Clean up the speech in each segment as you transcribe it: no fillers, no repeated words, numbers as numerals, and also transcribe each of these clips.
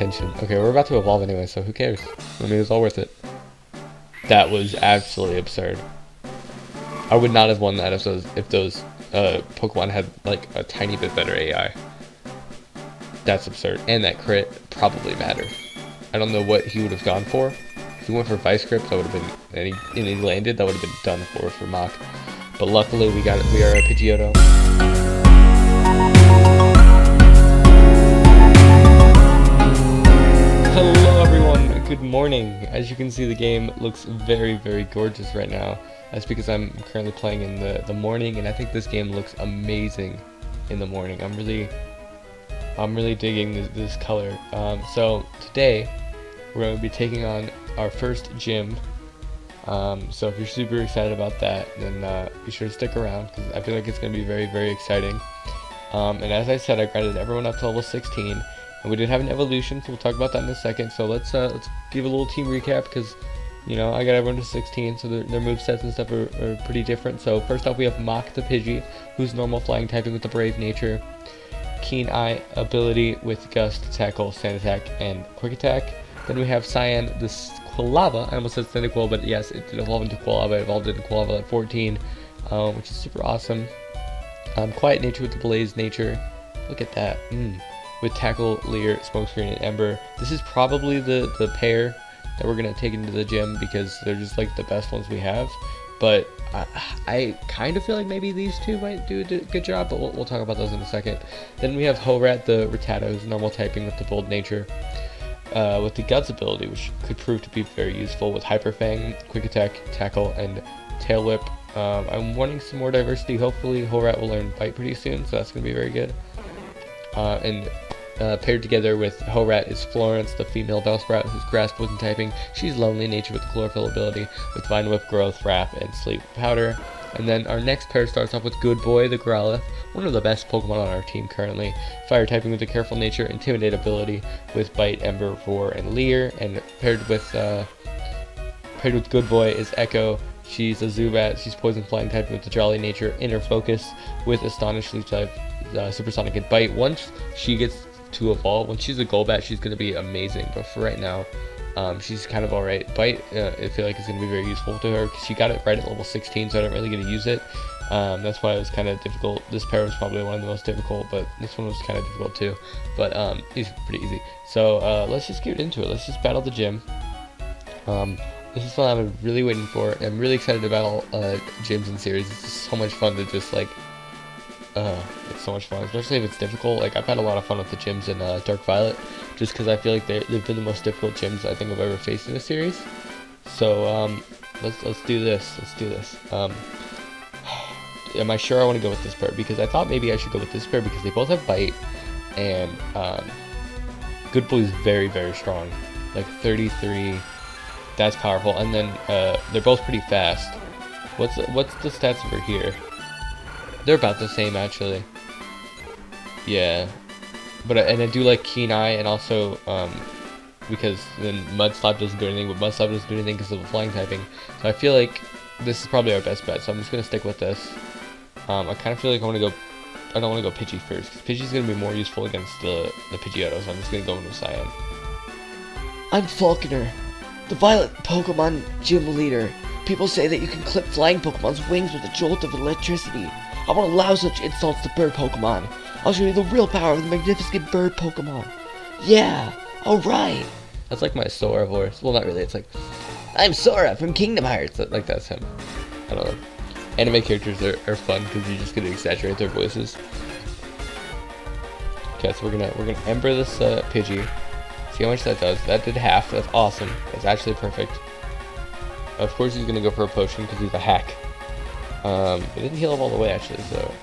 attention. Okay, we're about to evolve anyway, so who cares? I mean, it's all worth it. That was absolutely absurd. I would not have won that if those Pokemon had like a tiny bit better AI. That's absurd. And that crit probably mattered. I don't know what he would have gone for. If he went for Vice Grip, that would have been, and he landed, that would have been done for Mach. But luckily, we are a Pidgeotto. Hello everyone, good morning. As you can see, the game looks very, very gorgeous right now. That's because I'm currently playing in the morning, and I think this game looks amazing in the morning. I'm really digging this color. So today we're going to be taking on our first gym. So if you're super excited about that, then be sure to stick around, because I feel like it's going to be very, very exciting. And as I said, I grinded everyone up to level 16, and we did have an evolution, so we'll talk about that in a second. So let's give a little team recap, because I got everyone to 16, so their movesets and stuff are pretty different. So first off, we have Mach the Pidgey, who's normal flying typing with the Brave nature, Keen Eye ability with Gust, Tackle, Sand Attack, and Quick Attack. Then we have Cyan the Quilava. I almost said Cyndaquil, but yes, it did evolve into Quilava. It evolved into Quilava at 14, which is super awesome. Quiet nature with the Blaze nature. Look at that. With Tackle, Leer, Smokescreen, and Ember. This is probably the pair that we're going to take into the gym, because they're just like the best ones we have. But I kind of feel like maybe these two might do a good job, but we'll talk about those in a second. Then we have Horat the Rattata, who's normal typing with the Bold nature. With the Guts ability, which could prove to be very useful with Hyper Fang, Quick Attack, Tackle, and Tail Whip. I'm wanting some more diversity. Hopefully Horat will learn Bite pretty soon, so that's going to be very good. Paired together with Horat is Florence, the female Bellsprout, who's Grass Poison typing. She's Lonely nature with the Chlorophyll ability, with Vine Whip, Growth, Wrap, and Sleep Powder. And then our next pair starts off with Good Boy, the Growlithe, one of the best Pokemon on our team currently. Fire typing with the Careful nature, Intimidate ability with Bite, Ember, Roar, and Leer. And paired with Good Boy is Echo. She's a Zubat. She's Poison flying typing with the Jolly nature, Inner Focus with Astonish, Leech type, Supersonic, and Bite. Once she gets to evolve, when she's a Golbat, she's going to be amazing. But for right now, she's kind of alright. Bite, I feel like it's going to be very useful to her, because she got it right at level 16, so I didn't really get to use it. That's why it was kind of difficult. This pair was probably one of the most difficult, but this one was kind of difficult too. But it's pretty easy. So let's just get into it. Let's just battle the gym. This is what I'm really waiting for. I'm really excited to battle gyms and series. It's just so much fun to just like it's so much fun, especially if it's difficult. Like, I've had a lot of fun with the gyms in Dark Violet, just because I feel like they've been the most difficult gyms I think I've ever faced in a series. So let's do this. Let's do this. Am I sure I want to go with this pair? Because I thought maybe I should go with this pair, because they both have Bite, and Good Boy is very, very strong, like 33. That's powerful. And then they're both pretty fast. What's the stats over here? They're about the same, actually. Yeah, but I do like Keen Eye, and also because then Mudslap doesn't do anything, but Mudslap doesn't do anything because of the flying typing. So I feel like this is probably our best bet. So I'm just gonna stick with this. I kind of feel like I don't want to go Pidgey first, because Pidgey's gonna be more useful against the Pidgeotto. So I'm just gonna go into Cyan. I'm Falconer, the Violet Pokemon Gym Leader. People say that you can clip flying Pokemon's wings with a jolt of electricity. I won't allow such insults to bird Pokemon. I'll show you the real power of the magnificent bird Pokemon. Yeah, alright. That's like my Sora voice. Well, not really. It's like, I'm Sora from Kingdom Hearts. like that's him. I don't know. Anime characters are fun, because you just get to exaggerate their voices. Okay, so we're gonna Ember this Pidgey. See how much that does. That did half. That's awesome. That's actually perfect. Of course he's gonna go for a potion, because he's a hack. It didn't heal up all the way, actually, so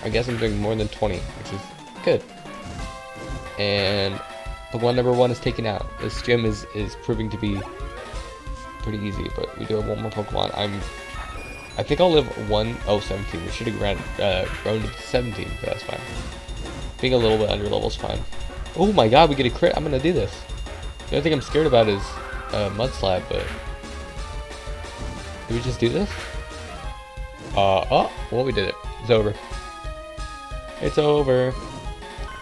I guess I'm doing more than 20, which is good. And Pokemon number 1 is taken out. This gym is proving to be pretty easy, but we do have one more Pokemon. I think I'll live 17. We should have grown to 17, but that's fine. Being a little bit under level is fine. Oh my god, we get a crit. I'm gonna do this. The only thing I'm scared about is Mudslap, but did we just do this? Oh, well, we did it. It's over. It's over.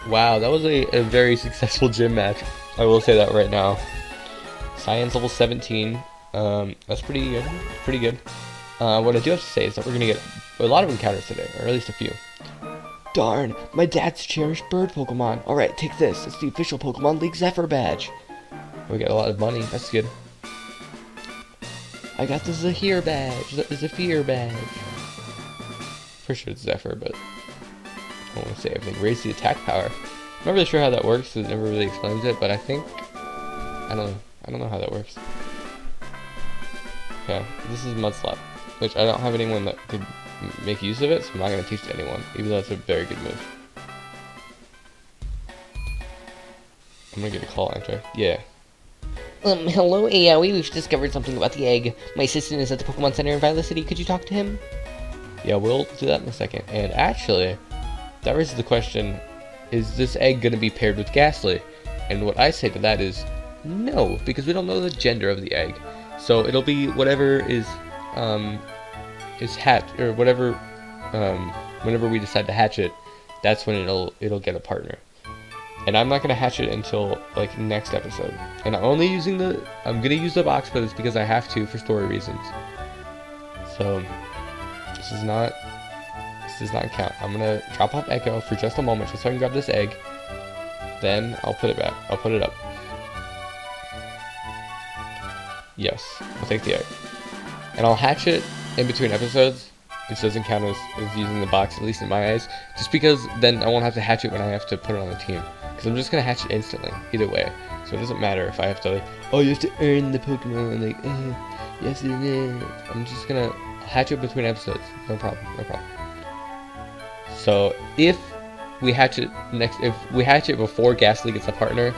Wow, that was a very successful gym match. I will say that right now. Science level 17. That's pretty good. Pretty good. What I do have to say is that we're gonna get a lot of encounters today, or at least a few. Darn, my dad's cherished bird Pokemon. Alright, take this. It's the official Pokemon League Zephyr badge. We get a lot of money. That's good. I got the Zephyr badge. The Zephyr badge. For sure it's Zephyr, but I don't want to say everything. Raise the attack power. I'm not really sure how that works, because it never really explains it, but I think... I don't know how that works. Okay, this is Mud Slap, which I don't have anyone that could make use of it, so I'm not going to teach it to anyone, even though it's a very good move. I'm going to get a call, aren't I? Yeah. Hello, Aoi. We've discovered something about the egg. My assistant is at the Pokemon Center in Violet City. Could you talk to him? Yeah, we'll do that in a second. And actually, that raises the question, is this egg going to be paired with Ghastly? And what I say to that is, no, because we don't know the gender of the egg. So it'll be whatever is hatched, or whatever, whenever we decide to hatch it, that's when it'll get a partner. And I'm not gonna hatch it until like next episode. And I'm gonna use the box, but it's because I have to for story reasons. So this does not count. I'm gonna drop off Echo for just a moment, just so I can grab this egg. Then I'll put it back. I'll put it up. Yes, I'll take the egg. And I'll hatch it in between episodes, which doesn't count as using the box, at least in my eyes. Just because then I won't have to hatch it when I have to put it on the team. Because I'm just going to hatch it instantly, either way. So it doesn't matter if I have to, like, oh, you have to earn the Pokemon, like, yes, I'm just going to hatch it between episodes. No problem, no problem. So if we hatch it before Ghastly gets a partner,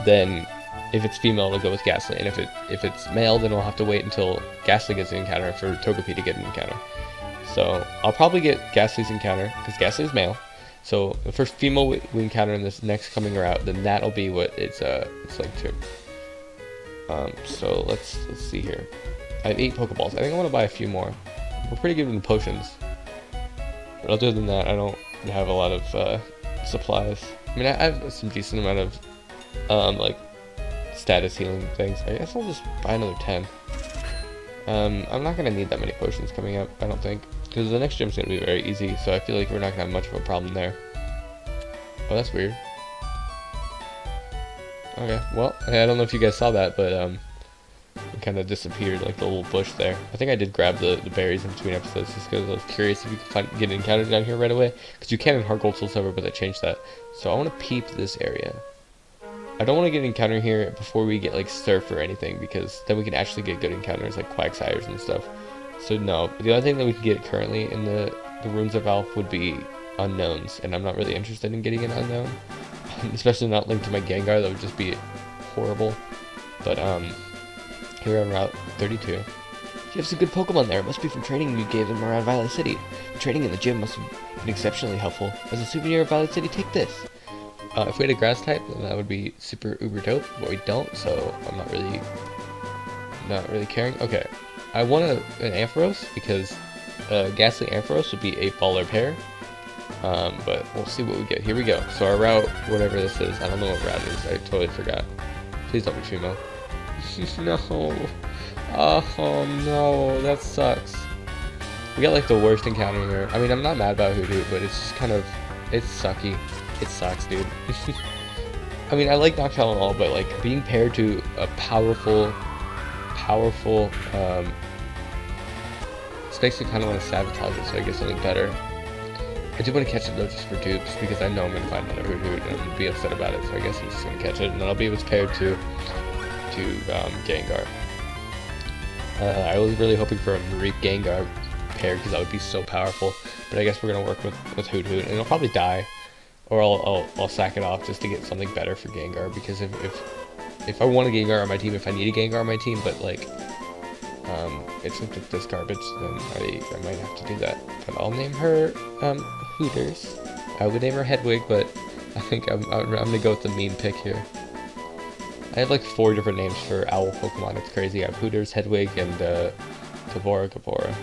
then if it's female, it'll go with Ghastly, and if it's male, then we'll have to wait until Ghastly gets an encounter for Togepi to get an encounter. So I'll probably get Ghastly's encounter because Ghastly is male. So the first female we encounter in this next coming route, then that'll be what it's linked to. So let's see here. I have 8 Pokeballs. I think I want to buy a few more. We're pretty good with potions, but other than that, I don't have a lot of supplies. I mean, I have some decent amount of like status healing things. I guess I'll just buy another 10. I'm not gonna need that many potions coming up, I don't think, because the next gym's gonna be very easy, so I feel like we're not gonna have much of a problem there. Oh, that's weird. Okay, well, I don't know if you guys saw that, but it kind of disappeared, like the little bush there. I think I did grab the berries in between episodes just because I was curious if you could get an encounter down here right away, because you can in Heart Gold Soul Silver, but they changed that. So I want to peep this area. I don't want to get an encounter here before we get like Surf or anything, because then we can actually get good encounters like Quagsires and stuff. So no, the only thing that we can get currently in the Runes of Alph would be unknowns, and I'm not really interested in getting an unknown, especially not linked to my Gengar. That would just be horrible. But here we're on Route 32. You have some good Pokemon there. It must be from training you gave them around Violet City. The training in the gym must have been exceptionally helpful. As a souvenir of Violet City, take this. If we had a grass type, then that would be super uber dope, but we don't, so I'm not really caring. Okay, I want an Ampharos because Ghastly Ampharos would be a baller pair, but we'll see what we get. Here we go. So our route, whatever this is, I don't know what route it is. I totally forgot. Please don't be female. No. Oh no, that sucks. We got like the worst encounter here. I mean, I'm not mad about Hoodoo, but it's just kind of, it's sucky. It sucks, dude. I mean, I like Noctowl and all, but like being paired to a powerful, this makes me kind of want to sabotage it so I get something better. I do want to catch it though, just for dupes, because I know I'm gonna find another Hoodoo and I'm gonna be upset about it. So I guess I'm just gonna catch it, and then I'll be able to pair to Gengar. I was really hoping for a Mareep Gengar pair because that would be so powerful, but I guess we're gonna work with Hoodoo, and it'll probably die. Or I'll sack it off just to get something better for Gengar, because if I want a Gengar on my team, if I need a Gengar on my team, but like it's with this garbage, then I might have to do that. But I'll name her Hooters. I would name her Hedwig, but I think I'm gonna go with the mean pick here. I have like 4 different names for owl Pokemon. It's crazy. I have Hooters, Hedwig, and Gabora.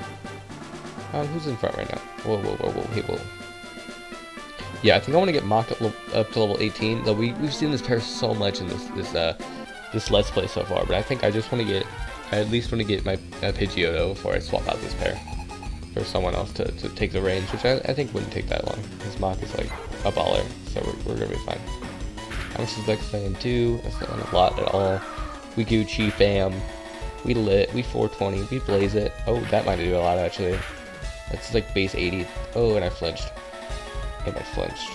Who's in front right now? Whoa. Hey, whoa. Yeah, I think I want to get Mach up to level 18. Though we've seen this pair so much in this Let's Play so far, but I think I just want to get, I at least want to get my Pidgeotto before I swap out this pair for someone else to take the reins, which I think wouldn't take that long, because Mach is like a baller, so we're gonna be fine. How much does Dex Fan do? That's not a lot at all. We Gucci, bam. We lit, we 420, we blaze it. Oh, that might do a lot actually. That's like base 80. Oh, and I flinched. And I flinched.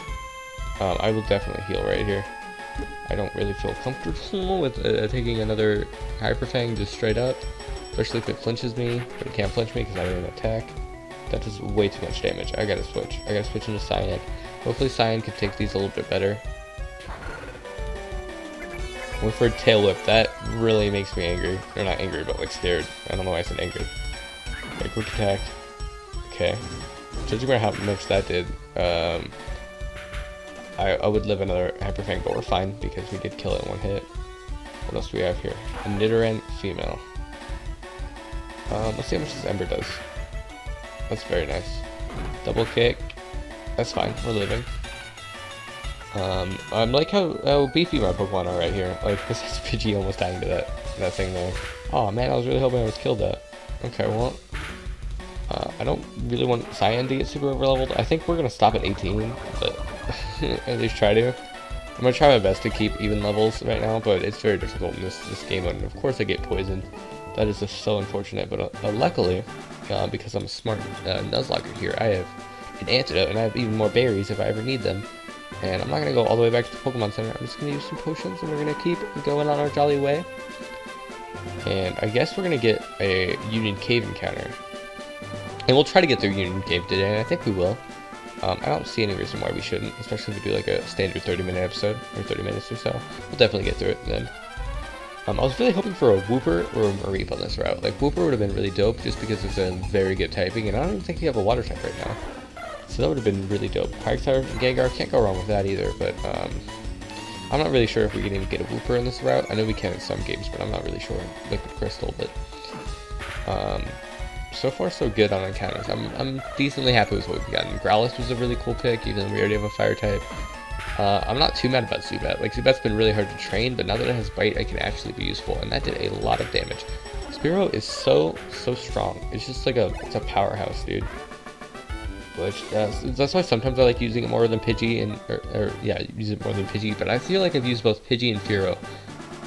I will definitely heal right here. I don't really feel comfortable with taking another Hyper Fang just straight up. Especially if it flinches me, but it can't flinch me because I didn't attack. That does way too much damage. I gotta switch. I gotta switch into Cyan. Hopefully Cyan can take these a little bit better. Went for a Tail Whip. That really makes me angry. Or not angry, but like scared. I don't know why I said angry. Okay, quick attack. Okay. Judging by how much that did, I would live another Hyper Fang, but we're fine because we did kill it in one hit. What else do we have here? A Nidoran female. Let's see how much this Ember does. That's very nice. Double kick. That's fine. We're living. I'm like how beefy my Pokemon are right here. Like, this is Pidgey almost dying to that thing there. Oh man, I was really hoping I was killed that. Okay, well, I don't really want Cyan to get super overleveled. I think we're gonna stop at 18, but at least try to. I'm gonna try my best to keep even levels right now, but it's very difficult in this game mode. And of course, I get poisoned. That is just so unfortunate. But luckily, because I'm a smart Nuzlocke here, I have an antidote, and I have even more berries if I ever need them. And I'm not gonna go all the way back to the Pokemon Center. I'm just gonna use some potions, and we're gonna keep going on our jolly way. And I guess we're gonna get a Union Cave encounter. And we'll try to get through Union Cave today, and I think we will. I don't see any reason why we shouldn't, especially if we do like a standard 30-minute episode, or 30 minutes or so. We'll definitely get through it then. I was really hoping for a Wooper or a Mareep on this route. Like, Wooper would have been really dope just because it's a very good typing, and I don't even think we have a water type right now. So that would have been really dope. Pyroxar, Gengar, can't go wrong with that either, but I'm not really sure if we can even get a Wooper in this route. I know we can in some games, but I'm not really sure. Liquid Crystal, but so far so good on encounters. I'm decently happy with what we've gotten. Growlithe was a really cool pick, even though we already have a fire type. I'm not too mad about Zubat. Like, Zubat's been really hard to train, but now that it has Bite, it can actually be useful, and that did a lot of damage. Spearow is so strong. It's just like it's a powerhouse, dude. Which that's why sometimes I like using it more than Pidgey or yeah, use it more than Pidgey. But I feel like I've used both Pidgey and Fearow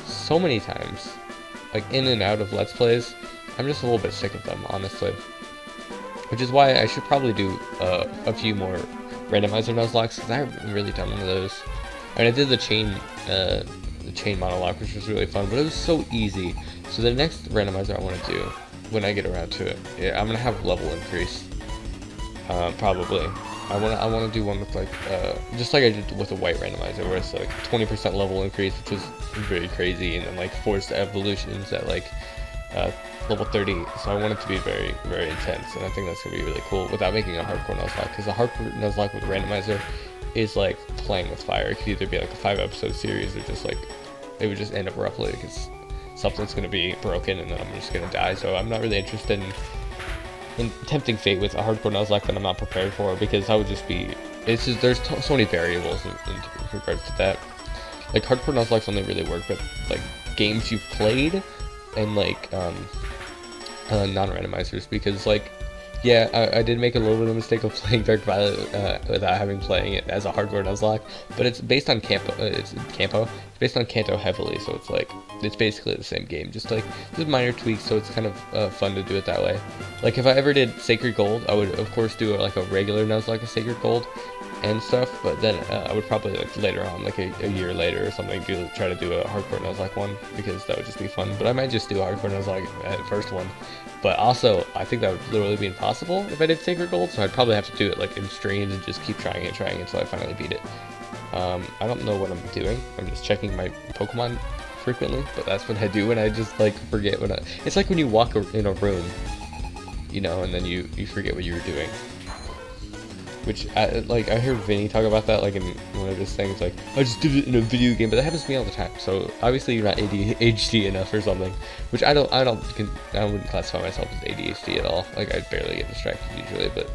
so many times, like in and out of Let's Plays. I'm just a little bit sick of them, honestly. Which is why I should probably do a few more randomizer Nuzlockes, because I haven't really done one of those. I mean, I did the chain monologue, which was really fun, but it was so easy. So the next randomizer I want to do, when I get around to it, yeah, I'm gonna have level increase. Probably. I want to do one with like just like I did with a white randomizer, where it's like 20% level increase, which is very crazy, and then like forced evolutions at like level 30. So I want it to be very intense, and I think that's gonna be really cool without making a hardcore Nuzlocke, because a hardcore Nuzlocke with a randomizer is like playing with fire. It could either be like a 5-episode series, or just like it would just end up abruptly because something's gonna be broken, and then I'm just gonna die. So I'm not really interested in tempting fate with a hardcore Nuzlocke that I'm not prepared for, because I would just be, it's just, there's so many variables in regards to that. Like, hardcore Nuzlockes only really work with like games you've played and like non-randomizers, because like, yeah, I did make a little bit of a mistake of playing Dark Violet without having playing it as a hardcore Nuzlocke, but it's based on it's based on Kanto heavily, so it's like, it's basically the same game, just like, there's minor tweaks, so it's kind of fun to do it that way. Like, if I ever did Sacred Gold, I would of course do like a regular Nuzlocke of Sacred Gold and stuff, but then I would probably like later on, like a year later or something, try to do a hardcore Nuzlocke one, because that would just be fun. But I might just do a hardcore Nuzlocke at the first one. But also, I think that would literally be impossible if I did Sacred Gold, so I'd probably have to do it like in streams and just keep trying until I finally beat it. I don't know what I'm doing. I'm just checking my Pokemon frequently, but that's what I do when I just like forget it's like when you walk in a room, you know, and then you forget what you were doing. Which, I heard Vinny talk about that, like, in one of his things, like, I just did it in a video game, but that happens to me all the time, so obviously you're not ADHD enough or something, which I wouldn't classify myself as ADHD at all. Like, I barely get distracted usually, but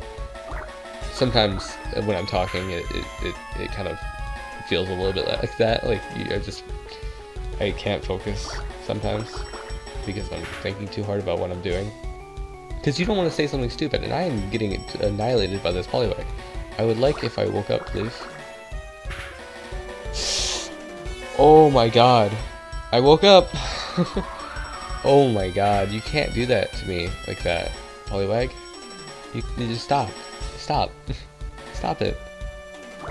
sometimes when I'm talking, it kind of feels a little bit like that. Like I can't focus sometimes because I'm thinking too hard about what I'm doing. Because you don't want to say something stupid, and I am getting annihilated by this Poliwag. I would like if I woke up, please. Oh my god. I woke up! Oh my god, you can't do that to me like that, Poliwag. You just stop. Stop. Stop it.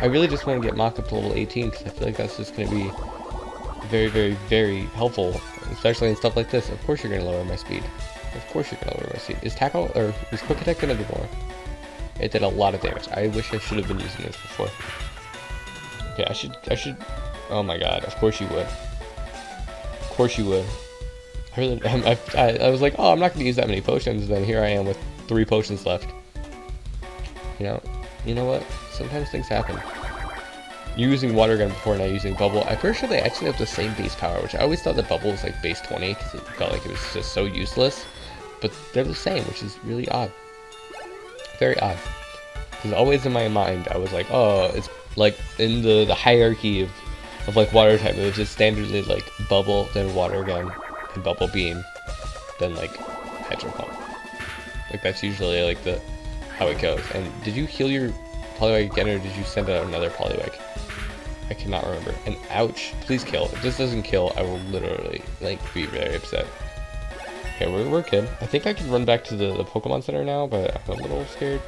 I really just want to get mocked up to level 18 because I feel like that's just going to be very, very, very helpful, especially in stuff like this. Of course you're going to lower my speed. Of course you're going to lower my speed. Is tackle, or is quick attack going to do more? It did a lot of damage. I wish I should have been using this before. Okay, I should, oh my god, of course you would. Of course you would. I was like, oh, I'm not going to use that many potions, and then here I am with 3 potions left. You know what? Sometimes things happen. You're using water gun before, now using bubble. I'm pretty sure they actually have the same base power, which I always thought that bubble was like base 20 because it felt like it was just so useless. But they're the same, which is really odd. Very odd. Because always in my mind, I was like, oh, it's like in the hierarchy of like water type moves, it's standardly like bubble, then water gun, and bubble beam, then like hydro pump. Like that's usually like how it goes. And did you heal your Poliwag again, or did you send out another Poliwag? I cannot remember. And ouch, please kill. If this doesn't kill, I will literally like be very upset. Okay, we're good. I think I can run back to the Pokemon Center now, but I'm a little scared.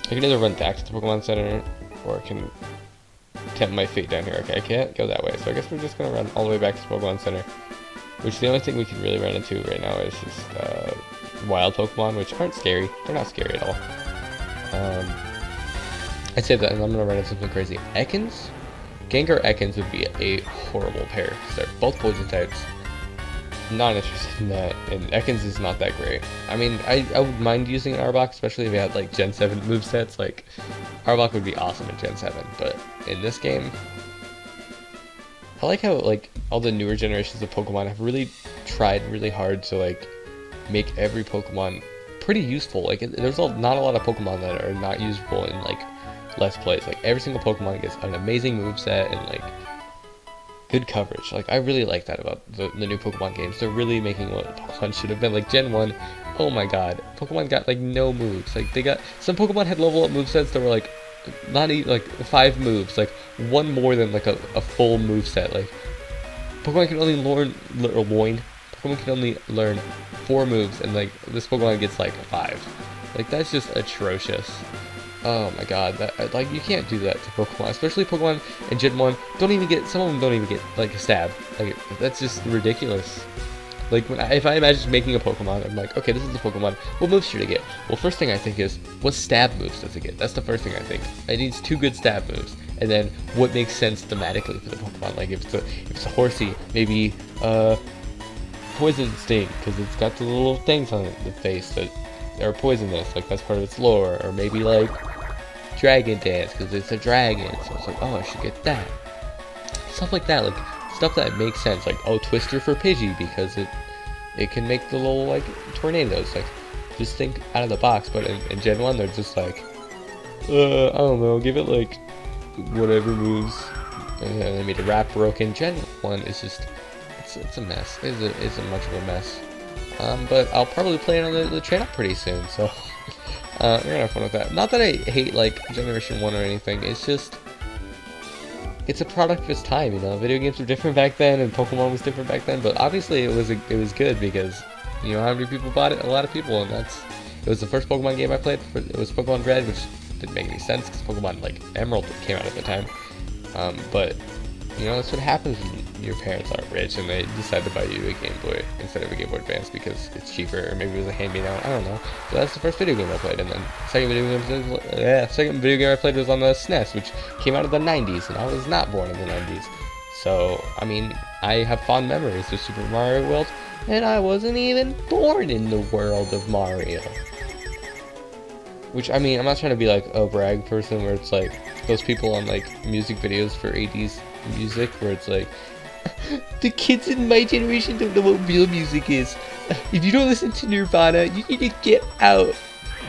I can either run back to the Pokemon Center, or I can tempt my fate down here. Okay, I can't go that way, so I guess we're just gonna run all the way back to the Pokemon Center. Which the only thing we can really run into right now is just wild Pokemon, which aren't scary. They're not scary at all. I say that, and I'm gonna run into something crazy. Ekans? Gengar Ekans would be a horrible pair, because they're both poison types. Not interested in that, and Ekans is not that great. I mean, I would mind using an Arbok, especially if it had like Gen 7 movesets. Like, Arbok would be awesome in Gen 7, but in this game, I like how like all the newer generations of Pokemon have really tried really hard to like make every Pokemon pretty useful. Like, there's not a lot of Pokemon that are not usable in like Let's Plays. Like, every single Pokemon gets an amazing moveset and like good coverage. Like, I really like that about the new Pokemon games. They're really making what Pokemon should have been. Like Gen 1, oh my god, Pokemon got like no moves. Like, they got some Pokemon had level up movesets that were like not even like 5 moves, like one more than like a full moveset. Like, Pokemon can only Pokemon can only learn 4 moves, and like this Pokemon gets like 5. Like, that's just atrocious. Oh my god, that, like, you can't do that to Pokemon, especially Pokemon in Gen 1 don't even get, some of them don't even get like a stab. Like, that's just ridiculous. Like, if I imagine making a Pokemon, I'm like, okay, this is the Pokemon, what moves should it get? Well, first thing I think is, what stab moves does it get? That's the first thing I think. It needs 2 good stab moves, and then what makes sense thematically for the Pokemon. Like, if it's a Horsey, maybe Poison Sting, because it's got the little things on the face that are poisonous, like that's part of its lore. Or maybe like Dragon Dance, because it's a dragon, so it's like, oh, I should get that. Stuff like that, like stuff that makes sense. Like, oh, Twister for Pidgey, because it can make the little like tornadoes. Like, just think out of the box. But in Gen 1, they're just like, I don't know, give it like whatever moves, and they made a rap broken. Gen 1 is just, it's a mess. It's a much of a mess. But I'll probably play it on the channel pretty soon, so we're gonna have fun with that. Not that I hate like Generation 1 or anything, it's just, it's a product of its time, you know. Video games were different back then, and Pokemon was different back then, but obviously it was good, because, you know, how many people bought it? A lot of people, and it was the first Pokemon game I played. It was Pokemon Red, which didn't make any sense, because Pokemon, like, Emerald came out at the time. But, you know, that's what happens when your parents aren't rich and they decide to buy you a Game Boy instead of a Game Boy Advance because it's cheaper, or maybe it was a hand-me-down, I don't know. So that's the first video game I played, and then second video game I played was on the SNES, which came out of the 90s, and I was not born in the 90s. So, I mean, I have fond memories of Super Mario World, and I wasn't even born in the world of Mario. Which, I mean, I'm not trying to be like a brag person where it's like those people on like music videos for 80s music where it's like, the kids in my generation don't know what real music is. If you don't listen to Nirvana, you need to get out.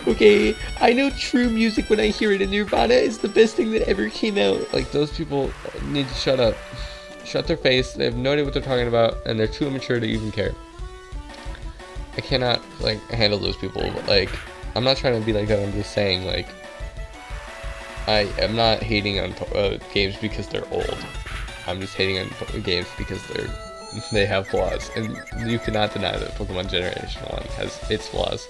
Okay, I know true music when I hear it, and Nirvana is the best thing that ever came out. Like, those people need to shut up. Shut their face. They have no idea what they're talking about, and they're too immature to even care. I cannot, like, handle those people. Like, I'm not trying to be like that. I'm just saying, like, I am not hating on games because they're old. I'm just hating on games because they have flaws, and you cannot deny that Pokemon Generation 1 has its flaws.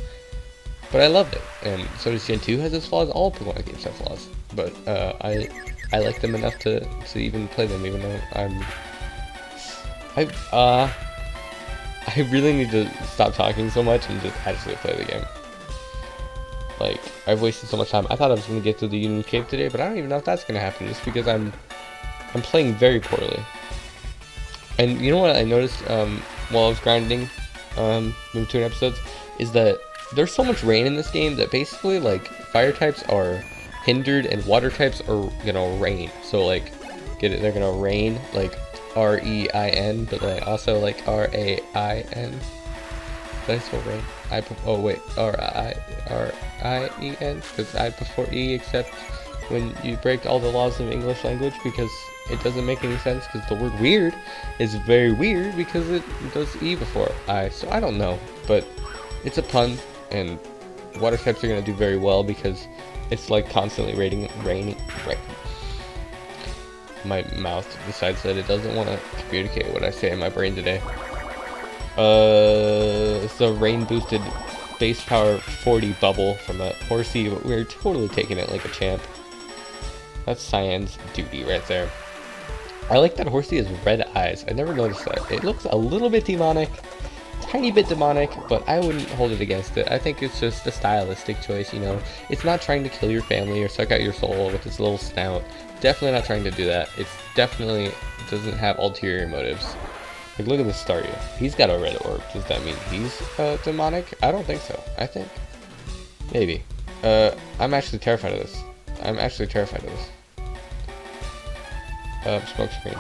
But I loved it, and so does Gen 2 has its flaws. All Pokemon games have flaws, but I like them enough to even play them, even though I really need to stop talking so much and just actually play the game. Like, I've wasted so much time. I thought I was going to get to the Union Cave today, but I don't even know if that's going to happen, just because I'm playing very poorly. And you know what I noticed while I was grinding in between episodes, is that there's so much rain in this game that basically, like, fire types are hindered and water types are gonna rain. So, like, get it? They're gonna rain, like, R-E-I-N, but then also, like, R-A-I-N. Did I spell rain? Oh, wait, R-I-E-N, because I prefer E, except when you break all the laws of English language, because it doesn't make any sense, because the word weird is very weird because it does E before I. So I don't know, but it's a pun, and water types are going to do very well because it's like constantly raining. My mouth decides that it doesn't want to communicate what I say in my brain today. It's a rain boosted base power 40 bubble from a Horsey, but we're totally taking it like a champ. That's Cyan's duty right there. I like that Horsey has red eyes. I never noticed that. It looks a little bit demonic, tiny bit demonic, but I wouldn't hold it against it. I think it's just a stylistic choice, you know. It's not trying to kill your family or suck out your soul with its little snout. Definitely not trying to do that. It's definitely doesn't have ulterior motives. Like, look at this Staryu. He's got a red orb. Does that mean he's demonic? I don't think so. I think maybe. I'm actually terrified of this. I'm actually terrified of this. Smoke screen.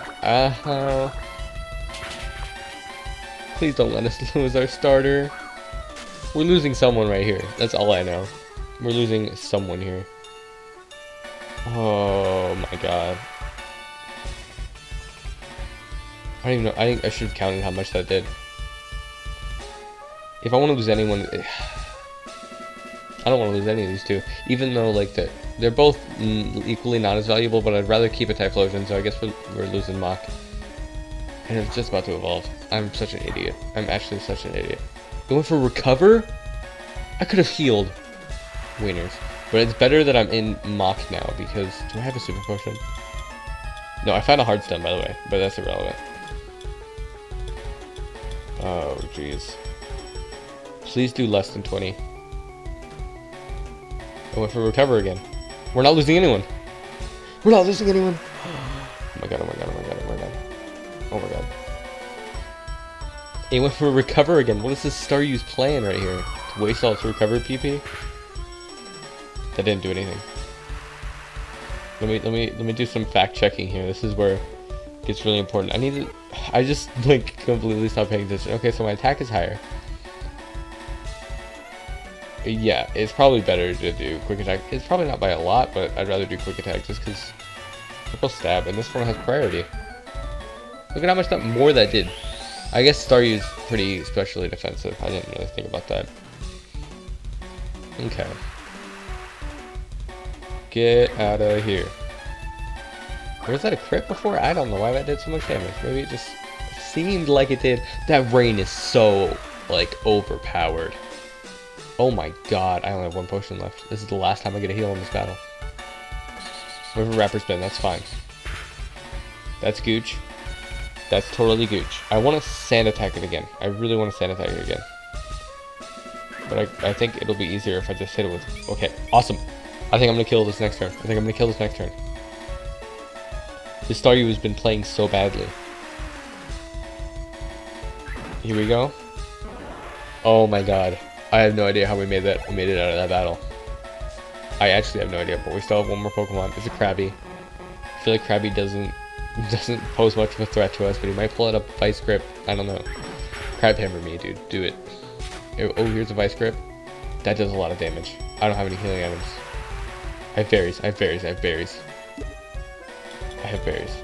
Please don't let us lose our starter. We're losing someone right here. That's all I know. We're losing someone here. Oh my god. I don't even know. I think I should have counted how much that did. If I want to lose anyone, I don't want to lose any of these two. Even though, like, they're both equally not as valuable, but I'd rather keep a Typhlosion, so I guess we're losing Mach. And it's just about to evolve. I'm such an idiot. I'm actually such an idiot. It went for Recover? I could have healed. Wieners. But it's better that I'm in Mach now, because... Do I have a Super Potion? No, I found a Hard Stun, by the way, but that's irrelevant. Oh, jeez. Please do less than 20. I went for Recover again. We're not losing anyone. We're not losing anyone. Oh my god, oh my god, oh my god, oh my god. Oh my god. It went for Recover again. What is this Staryu's plan right here? To waste all its Recover PP? That didn't do anything. Let me do some fact checking here. This is where it gets really important. I just like completely stopped paying attention. Okay, so my attack is higher. Yeah, it's probably better to do Quick Attack. It's probably not by a lot, but I'd rather do Quick Attack just because Triple Stab, and this one has priority. Look at how much more that did. I guess Staryu's pretty especially defensive. I didn't really think about that. Okay. Get out of here. Was that a crit before? I don't know why that did so much damage. Maybe it just seemed like it did. That rain is so, like, overpowered. Oh my god, I only have one potion left. This is the last time I get a heal in this battle. We have a Rapper Spin, that's fine. That's Gooch. That's totally Gooch. I want to Sand Attack it again. I really want to Sand Attack it again. But I think it'll be easier if I just hit it with... Okay, awesome. I think I'm going to kill this next turn. This Staryu has been playing so badly. Here we go. Oh my god. I have no idea how we made it out of that battle. I actually have no idea, but we still have one more Pokemon. It's a Krabby. I feel like Krabby doesn't pose much of a threat to us, but he might pull out a Vice Grip. I don't know. Crab Hammer me, dude. Do it. Oh, here's a Vice Grip. That does a lot of damage. I don't have any healing items. I have berries. I have berries. I have berries. I have berries.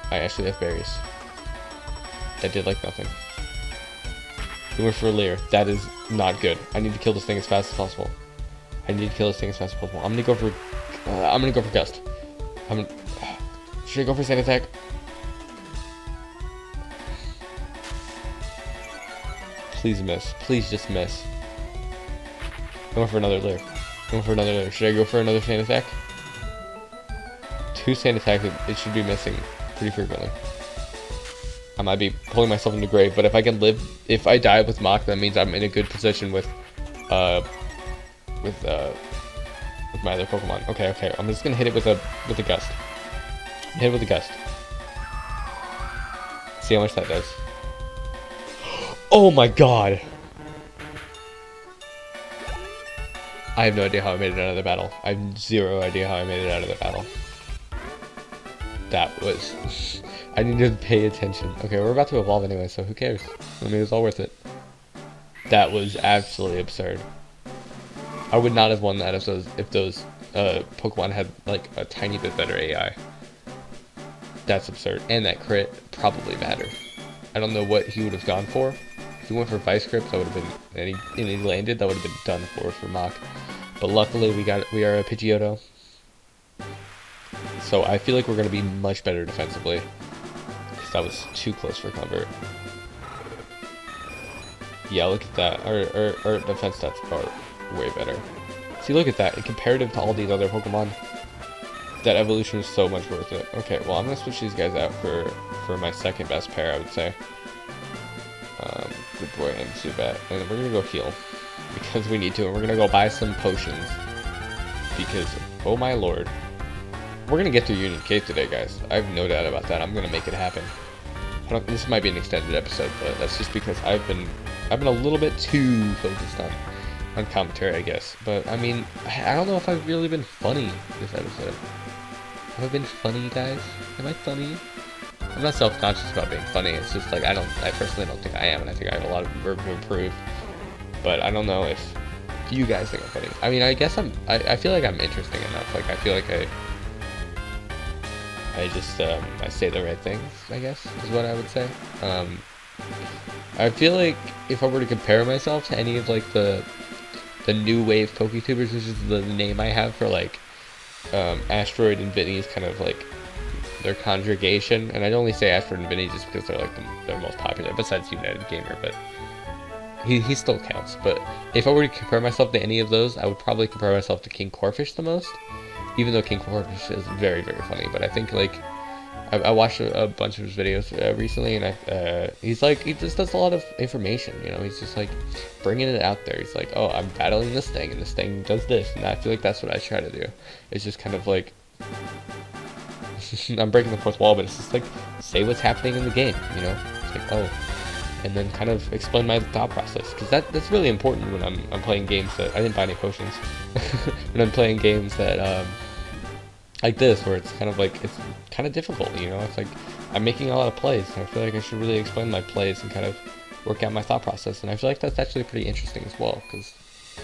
I actually have berries. That did like nothing. We went for a lair. That is not good. I need to kill this thing as fast as possible. I need to kill this thing as fast as possible. I'm gonna go for gust. Should I go for sand attack? Please miss. Please just miss. I'm going for another lair. I'm going for another lair. Should I go for another sand attack? 2 sand attacks. It should be missing pretty frequently. I might be pulling myself into the grave, but if I can live, if I die with Mach, that means I'm in a good position with my other Pokemon. Okay. I'm just gonna hit it with a gust. Hit it with a gust. See how much that does. Oh my god! I have no idea how I made it out of the battle. I have 0 idea how I made it out of the battle. That was... I need to pay attention. Okay, we're about to evolve anyway, so who cares? I mean, it's all worth it. That was absolutely absurd. I would not have won that if those Pokemon had like a tiny bit better AI. That's absurd. And that crit probably mattered. I don't know what he would have gone for. If he went for Vice Grip, that would have been, and he landed, that would have been done for Mach. But luckily we are a Pidgeotto. So I feel like we're going to be much better defensively. Because that was too close for convert. Yeah, look at that. Our defense stats are way better. See, look at that. In comparative to all these other Pokemon, that evolution is so much worth it. Okay, well, I'm going to switch these guys out for my second best pair, I would say. Good boy and Zubat. And then we're going to go heal. Because we need to. And we're going to go buy some potions. Because, oh my lord. We're going to get through Union Cave today, guys. I have no doubt about that. I'm going to make it happen. This might be an extended episode, but that's just because I've been a little bit too focused on commentary, I guess. But, I mean, I don't know if I've really been funny this episode. Have I been funny, guys? Am I funny? I'm not self-conscious about being funny. It's just like, I personally don't think I am, and I think I have a lot of room to improve. But I don't know if you guys think I'm funny. I mean, I guess I feel like I'm interesting enough. Like, I feel like I say the right things, I guess, is what I would say. I feel like if I were to compare myself to any of, like, the new wave PokeTubers, which is the name I have for, like, Asteroid and Vinny's kind of, like, their conjugation, and I'd only say Asteroid and Vinny just because they're, like, they're most popular, besides United Gamer, but he still counts. But if I were to compare myself to any of those, I would probably compare myself to King Corfish the most. Even though King Corfish is very, very funny, but I think, like, I watched a bunch of his videos recently, and he just does a lot of information, you know. He's just, like, bringing it out there. He's like, oh, I'm battling this thing, and this thing does this, and I feel like that's what I try to do. It's just kind of like, I'm breaking the fourth wall, but it's just like, say what's happening in the game, you know. It's like, oh, and then kind of explain my thought process, because that's really important when I'm playing games that I didn't buy any potions. When I'm playing games that like this, where it's kind of like, it's kind of difficult, you know. It's like I'm making a lot of plays, and I feel like I should really explain my plays and kind of work out my thought process. And I feel like that's actually pretty interesting as well, because I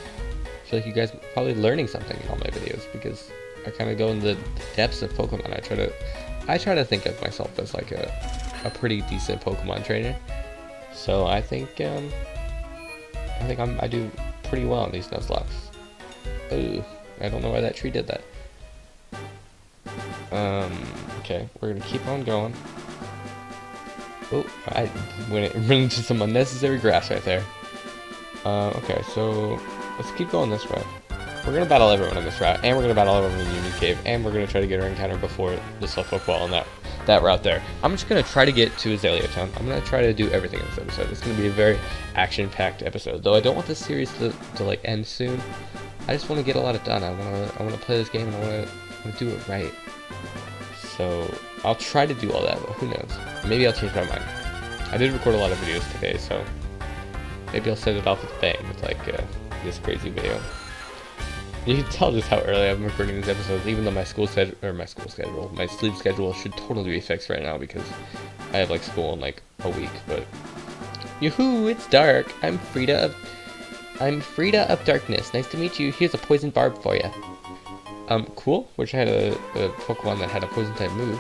feel like you guys are probably learning something in all my videos, because I kind of go in the depths of Pokemon. I try to think of myself as like a pretty decent Pokemon trainer. So I think I do pretty well in these Nuzlockes. Ooh, I don't know why that tree did that. Okay, we're gonna keep on going. Oh, I went into some unnecessary grass right there. Okay, so let's keep going this way. We're gonna battle everyone on this route, and we're gonna battle everyone in the Union Cave, and we're gonna try to get our encounter before the Slowpoke Wall on that route there. I'm just gonna try to get to Azalea Town. I'm gonna try to do everything in this episode. It's gonna be a very action-packed episode, though I don't want this series to like end soon. I just want to get a lot of done. I wanna play this game, and I wanna do it right. So I'll try to do all that, but who knows? Maybe I'll change my mind. I did record a lot of videos today, so maybe I'll set it off with a bang with like this crazy video. You can tell just how early I'm recording these episodes, even though my sleep schedule should totally be fixed right now because I have like school in like a week. But yoo-hoo, it's dark. I'm free to I'm Frida of Darkness. Nice to meet you. Here's a poison barb for you. Cool. Wish I had a Pokemon that had a poison type move.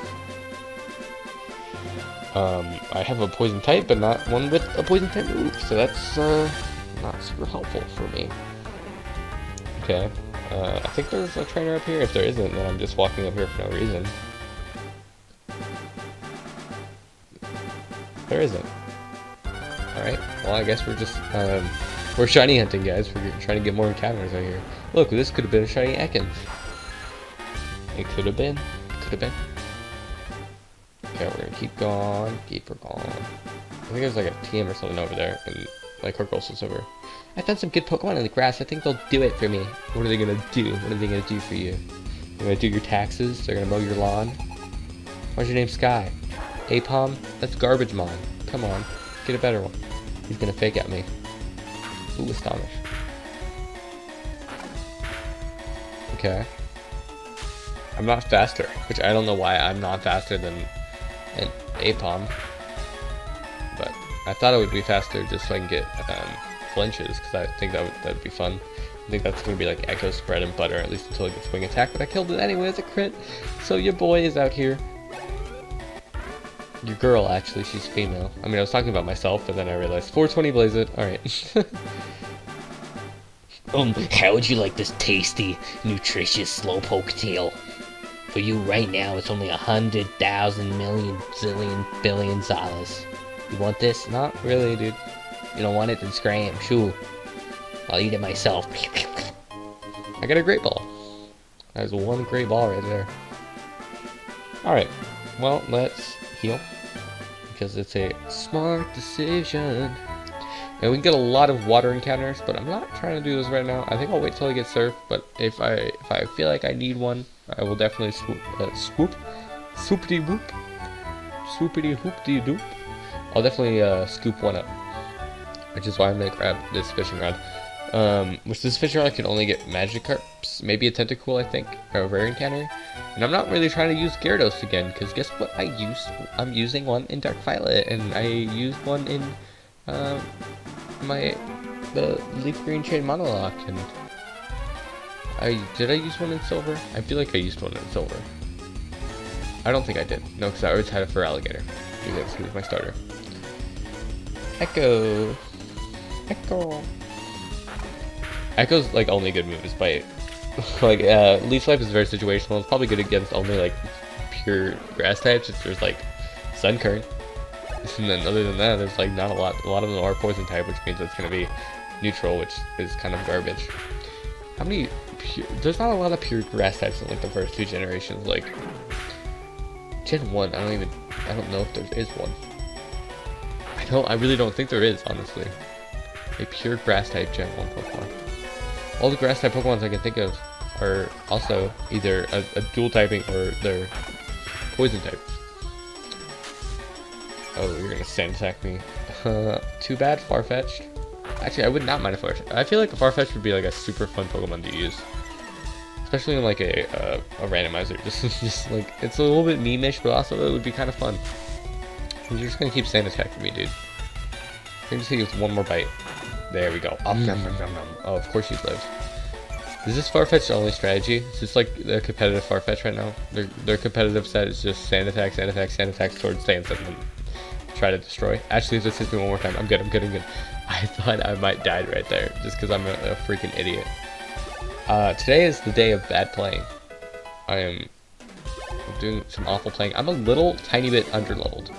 I have a poison type, but not one with a poison type move, so that's not super helpful for me. Okay. I think there's a trainer up here. If there isn't, then I'm just walking up here for no reason. There isn't. Alright, well I guess we're just, we're shiny hunting, guys. We're trying to get more encounters out here. Look, this could have been a shiny Ekans. It could have been. Could have been. Okay, we're gonna keep going. Keep her going. I think there's like a TM or something over there, and like Horgulsa's over. I found some good Pokemon in the grass. I think they'll do it for me. What are they gonna do? What are they gonna do for you? They're gonna do your taxes. They're gonna mow your lawn. Why's your name Sky? Apom? That's Garbage Mon. Come on, get a better one. He's gonna fake at me. Ooh, Astonish. Okay. I'm not faster, which I don't know why I'm not faster than an Apom. But I thought it would be faster just so I can get flinches, because I think that'd be fun. I think that's gonna be like Echo's bread and butter, at least until it gets wing attack. But I killed it anyway as a crit, so your boy is out here. Your girl, actually, she's female. I mean, I was talking about myself, but then I realized 420 blaze it. All right. How would you like this tasty, nutritious slowpoke tail? For you right now, it's only 100,000 million zillion billion dollars. You want this? Not really, dude. You don't want it? Then scram. Shoo. I'll eat it myself. I got a great ball. There's one great ball right there. All right. Well, let's heal, because it's a smart decision. And we can get a lot of water encounters, but I'm not trying to do this right now. I think I'll wait till I get surf, but if I feel like I need one, I will definitely swoopity whoop, swoopity hoopty doop. I'll definitely scoop one up, which is why I'm gonna grab this fishing rod. Which this fishing rod can only get Magikarps, maybe a Tentacool, I think, or a rare encounter. And I'm not really trying to use Gyarados again, because guess what I'm using one in Dark Violet, and I used one in the Leaf Green Chain Monolock, and did I use one in Silver? I feel like I used one in Silver. I don't think I did. No, because I always had it for Alligator. Because he was my starter. Echo. Echo's like only good move is Bite. Like Leaf Life is very situational. It's probably good against only like pure grass types. If there's like Sun Current, and then other than that, there's like not a lot. A lot of them are poison type, which means it's gonna be neutral, which is kind of garbage. How many? There's not a lot of pure grass types in like the first two generations. Like Gen 1, I don't know if there is one. I really don't think there is, honestly. A pure grass type Gen 1 Pokemon. All the grass type Pokemons I can think of are also either a dual typing or they're poison type. Oh, you're gonna sand attack me. Too bad, Farfetch'd. Actually, I would not mind a Farfetch'd. I feel like a Farfetch'd would be like a super fun Pokemon to use. Especially in like a randomizer. Just like, it's a little bit meme-ish, but also it would be kind of fun. And you're just gonna keep sand attacking me, dude. I'm gonna just hit you with one more bite. There we go. Oh, of course she's lived. Is this Farfetch's only strategy? Is this like their competitive Farfetch right now? Their competitive set is just sand attack towards stands and then try to destroy. Actually, if this hits me one more time, I'm good. I thought I might die right there just because I'm a freaking idiot. Today is the day of bad playing. I am doing some awful playing. I'm a little tiny bit underleveled.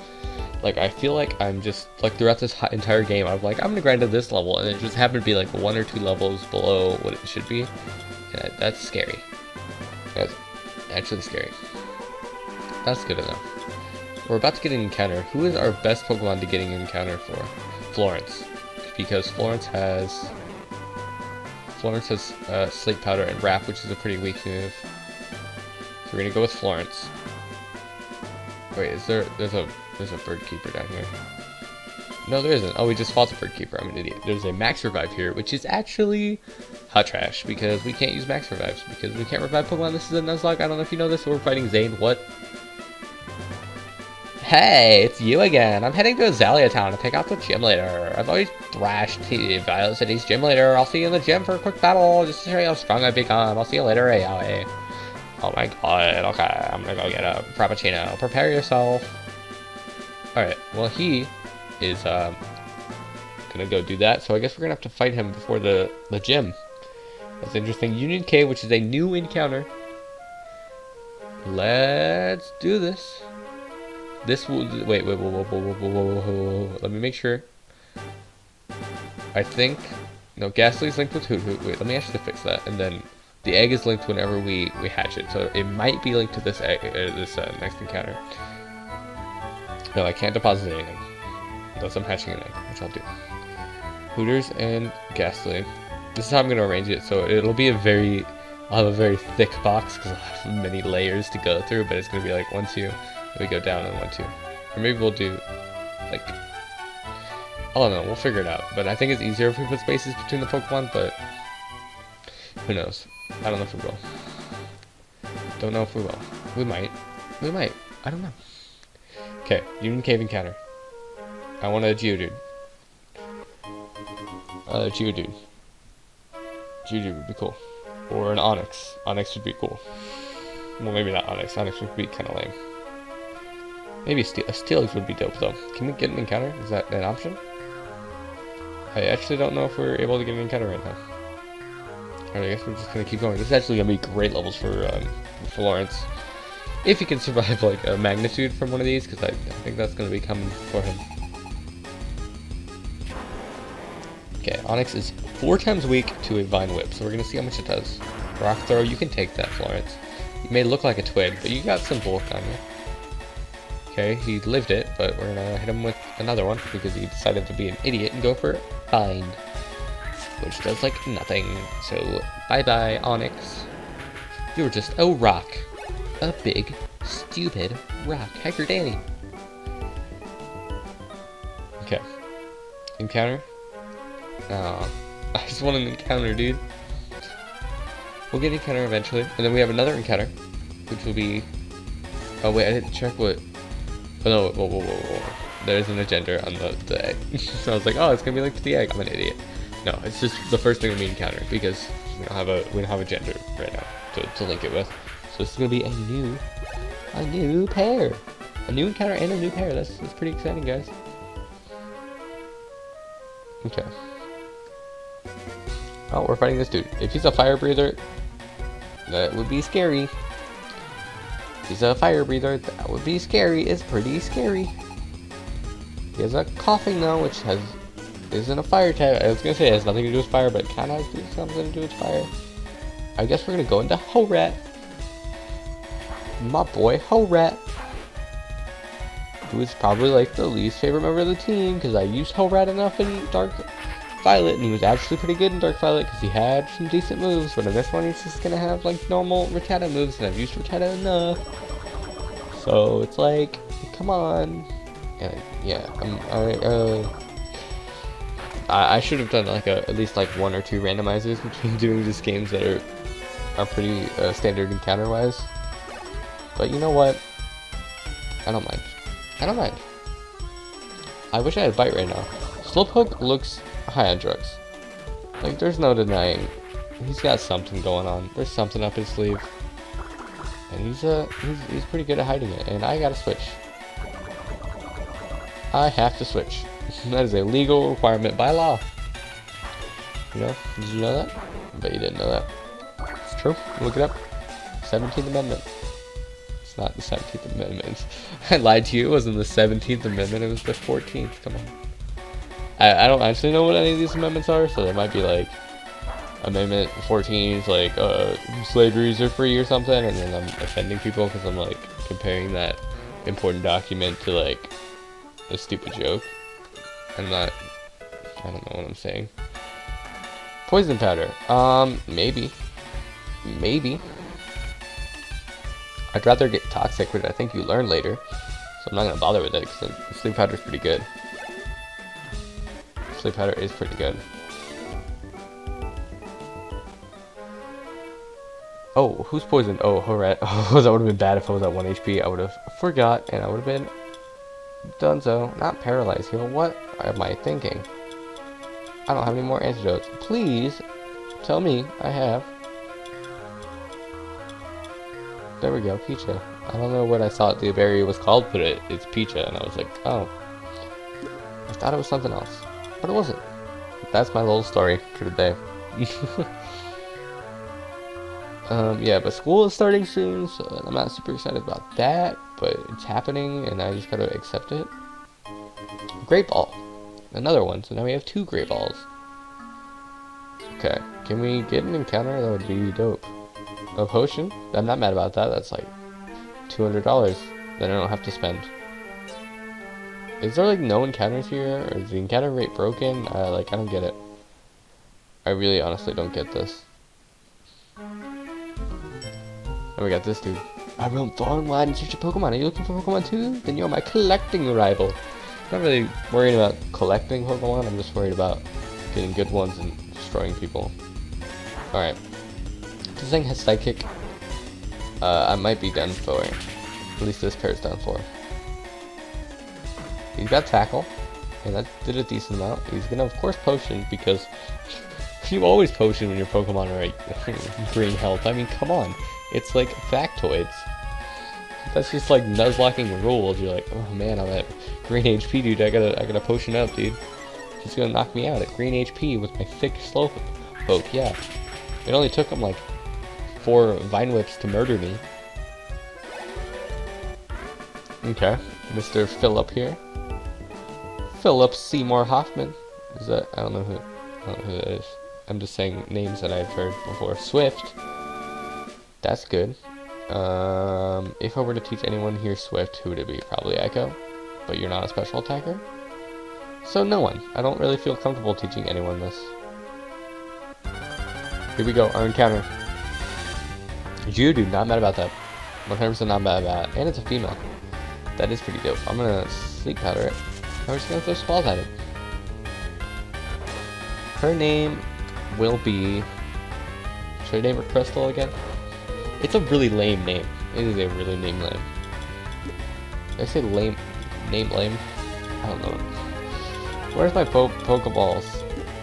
Like, I feel like I'm just, like, throughout this entire game, I'm like, I'm gonna grind to this level, and it just happened to be, like, 1 or 2 levels below what it should be. Yeah, that's scary. That's actually scary. That's good enough. We're about to get an encounter. Who is our best Pokemon to getting an encounter for? Florence. Because Florence has Slate Powder and Wrap, which is a pretty weak move. So we're gonna go with Florence. Wait, there's a bird keeper down here. No, there isn't. Oh, we just fought the bird keeper. I'm an idiot. There's a max revive here, which is actually hot trash because we can't use max revives because we can't revive Pokemon. This is a Nuzlocke. I don't know if you know this. We're fighting Zane. What? Hey, it's you again. I'm heading to Azalea Town to take out the gym leader. I've always thrashed the Violet City's gym leader. I'll see you in the gym for a quick battle, just to show you how strong I've become. I'll see you later, Aoi. Oh my god, okay, I'm gonna go get a Frappuccino. Prepare yourself. Alright, well he is, gonna go do that, so I guess we're gonna have to fight him before the gym. That's interesting. Union Cave, which is a new encounter. Let's do this. This will wait. Whoa. Let me make sure. I think no. Ghastly's linked with Hoot Hoot. Wait, let me actually fix that. And then the egg is linked whenever we hatch it. So it might be linked to this egg, this next encounter. No, I can't deposit anything unless I'm hatching an egg, which I'll do. Hooters and Ghastly. This is how I'm gonna arrange it. So it'll be I'll have a very thick box because I'll have many layers to go through. But it's gonna be like 1, 2. We go down and 1, 2, or maybe we'll do like, I don't know, we'll figure it out. But I think it's easier if we put spaces between the Pokemon, but who knows? I don't know if we will. Don't know if we will. We might. I don't know. Okay, Union Cave encounter. I want a Geodude. Geodude would be cool, or an Onix. Onix would be cool. Well, maybe not Onix. Onix would be kind of lame. Maybe a Steelix would be dope though. Can we get an encounter? Is that an option? I actually don't know if we're able to get an encounter right now. Alright, I guess we're just gonna keep going. This is actually gonna be great levels for Lawrence. If he can survive like a magnitude from one of these, because I think that's gonna be coming for him. Okay, Onix is 4 times weak to a Vine Whip, so we're gonna see how much it does. Rock Throw, you can take that, Florence. You may look like a twig, but you got some bulk on you. Okay, he lived it, but we're gonna hit him with another one because he decided to be an idiot and go for Bind, which does like nothing. So bye-bye, Onix. You were just a rock. A big, stupid rock. Hacker Danny. Okay. Encounter? I just want an encounter, dude. We'll get an encounter eventually. And then we have another encounter, which will be... Oh wait, I didn't check what... Oh no, whoa. There's an agenda on the egg. So I was like, oh, it's gonna be linked to the egg. I'm an idiot. No, it's just the first thing we encounter because we don't have a gender right now to link it with. So this is gonna be a new pair. A new encounter and a new pair. That's pretty exciting, guys. Okay. Oh, we're fighting this dude. If he's a fire breather, that would be scary. If he's a fire breather, that would be scary. It's pretty scary. He has a coughing though, which isn't a fire type. I was gonna say it has nothing to do with fire, but it kinda has something to do with fire. I guess we're gonna go into Ho-Rat. My boy Ho-Rat. Who is probably like the least favorite member of the team, because I used Ho-Rat enough in Dark Violet, and he was actually pretty good in Dark Violet because he had some decent moves, but in this one he's just gonna have like normal Rattata moves, and I've used Rattata enough. So it's like, come on. And yeah, I should have done like at least like 1 or 2 randomizers between doing just games that are pretty standard encounter wise. But you know what? I don't mind. I wish I had Bite right now. Slowpoke looks high on drugs. Like, there's no denying. He's got something going on. There's something up his sleeve. And he's pretty good at hiding it. And I gotta switch. I have to switch. That is a legal requirement by law. You know? Did you know that? I bet you didn't know that. It's true. Look it up. 17th Amendment. It's not the 17th Amendment. I lied to you. It wasn't the 17th Amendment. It was the 14th. Come on. I don't actually know what any of these amendments are, so there might be like Amendment 14 is like slaveries are free or something, and then I'm offending people because I'm like comparing that important document to like a stupid joke. I don't know what I'm saying. Poison powder. Maybe. I'd rather get toxic, which I think you learn later, so I'm not gonna bother with it because the sleep powder's pretty good. Sleep powder is pretty good. Oh, who's poisoned? Oh, Ho-Rat. Oh, that would have been bad if I was at 1 HP. I would have forgot, and I would have been Dunzo, not paralyzed here. What am I thinking? I don't have any more antidotes. Please tell me I have. There we go, Picha. I don't know what I thought the berry was called, but it's Picha, and I was like, oh. I thought it was something else, but it wasn't. That's my little story for the day. Yeah, but school is starting soon, so I'm not super excited about that, but it's happening, and I just gotta accept it. Great ball. Another one, so now we have 2 great balls. Okay, can we get an encounter? That would be dope. A potion? I'm not mad about that, that's like $200 that I don't have to spend. Is there like no encounters here, or is the encounter rate broken? I don't get it. I really honestly don't get this. And we got this dude. I roam far and wide in search of Pokemon. Are you looking for Pokemon too? Then you're my collecting rival. I'm not really worried about collecting Pokemon, I'm just worried about getting good ones and destroying people. Alright. This thing has Psychic. I might be done for. At least this pair's done for. He's got Tackle, and that did a decent amount. He's gonna, of course, Potion, because you always Potion when your Pokemon are at green health. I mean, come on. It's like factoids. That's just like Nuzlocking rules. You're like, oh man, I'm at green HP, dude. I gotta Potion up, dude. He's gonna knock me out at green HP with my thick Slowpoke. Yeah. It only took him like 4 Vine Whips to murder me. Okay, Mr. Phillip here. Philip Seymour Hoffman. Is that? I don't know who that is. I'm just saying names that I've heard before. Swift. That's good. If I were to teach anyone here Swift, who would it be? Probably Echo. But you're not a special attacker. So no one. I don't really feel comfortable teaching anyone this. Here we go, our encounter. Geodude, not mad about that. 100% not mad about it. And it's a female. That is pretty dope. I'm gonna Sleep Powder it. I'm just gonna throw Squalls at it. Her name will be... Should I name her Crystal again? It's a really lame name. It is a really lame name. Did I say lame? Name lame? I don't know. Where's my Pokeballs?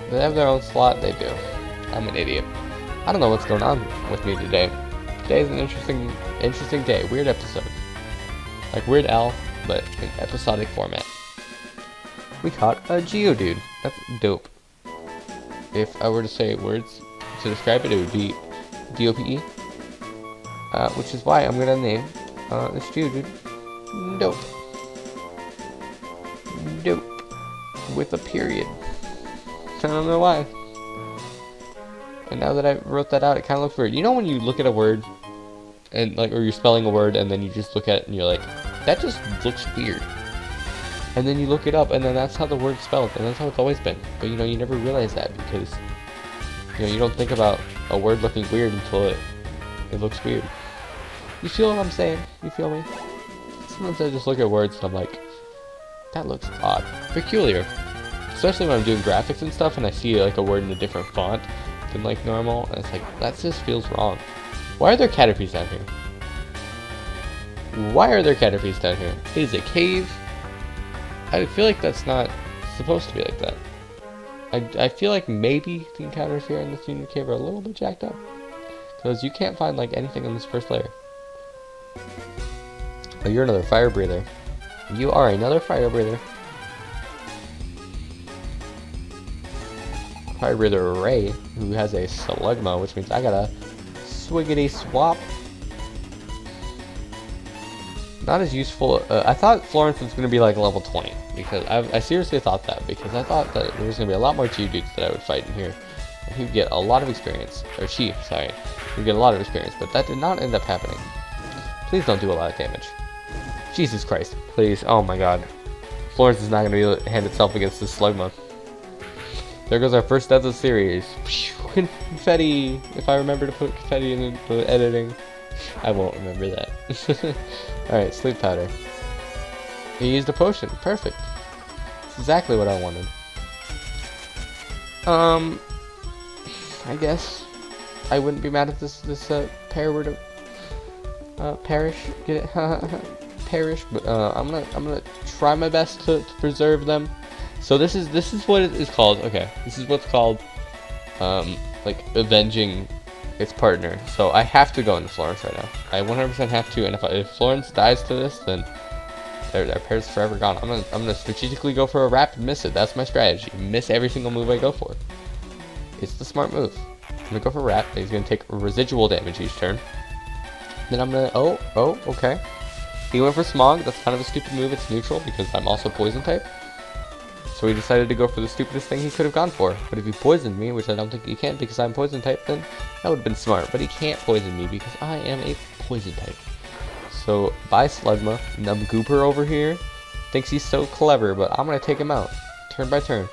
Do they have their own slot? They do. I'm an idiot. I don't know what's going on with me today. Today is an interesting day. Weird episode. Like Weird Al, but in episodic format. We caught a Geodude. That's dope. If I were to say words to describe it, it would be DOPE. Which is why I'm gonna name this Geodude Dope. Dope. With a period. I don't know why. And now that I wrote that out, it kind of looks weird. You know when you look at a word, and like, or you're spelling a word, and then you just look at it and you're like, that just looks weird. And then you look it up, and then that's how the word's spelled, and that's how it's always been. But you know, you never realize that because you don't think about a word looking weird until it looks weird. You feel what I'm saying? You feel me? Sometimes I just look at words and I'm like, that looks odd, peculiar. Especially when I'm doing graphics and stuff, and I see like a word in a different font than like normal, and it's like, that just feels wrong. Why are there Caterpies down here? Why are there Caterpies down here? It is a cave. I feel like that's not supposed to be like that. I feel like maybe the encounters here in this junior cave are a little bit jacked up, because you can't find like anything in this first layer. Oh, you're another fire breather. You are another fire breather. Fire breather Ray, who has a Slugma, which means I gotta swiggity swap. Not as useful. I thought Florence was going to be like level 20, because I seriously thought that, because I thought that there was going to be a lot more Geodudes that I would fight in here, and he would get a lot of experience, or she, sorry, would get a lot of experience, but that did not end up happening. Please don't do a lot of damage. Jesus Christ, please, oh my god. Florence is not going to be able to hand itself against this Slugma. There goes our first death of the series. Confetti, if I remember to put confetti in the editing. I won't remember that. Alright, Sleep Powder. He used a potion. Perfect. That's exactly what I wanted. I guess I wouldn't be mad if this pair were to perish. Get it? perish, but I'm gonna try my best to preserve them. So this is what it is called. Okay, this is what's called like avenging its partner. So I have to go into Florence right now. I 100% have to, and if Florence dies to this, then their pair's forever gone. I'm gonna strategically go for a wrap and miss it. That's my strategy. Miss every single move I go for. It's the smart move. I'm gonna go for wrap. And he's gonna take residual damage each turn. Then I'm gonna okay. He went for smog. That's kind of a stupid move. It's neutral because I'm also poison type. So he decided to go for the stupidest thing he could have gone for. But if he poisoned me, which I don't think he can because I'm poison type, then that would have been smart. But he can't poison me because I am a poison type. So, bye Slugma. Numgooper over here thinks he's so clever, but I'm going to take him out. Turn by turn.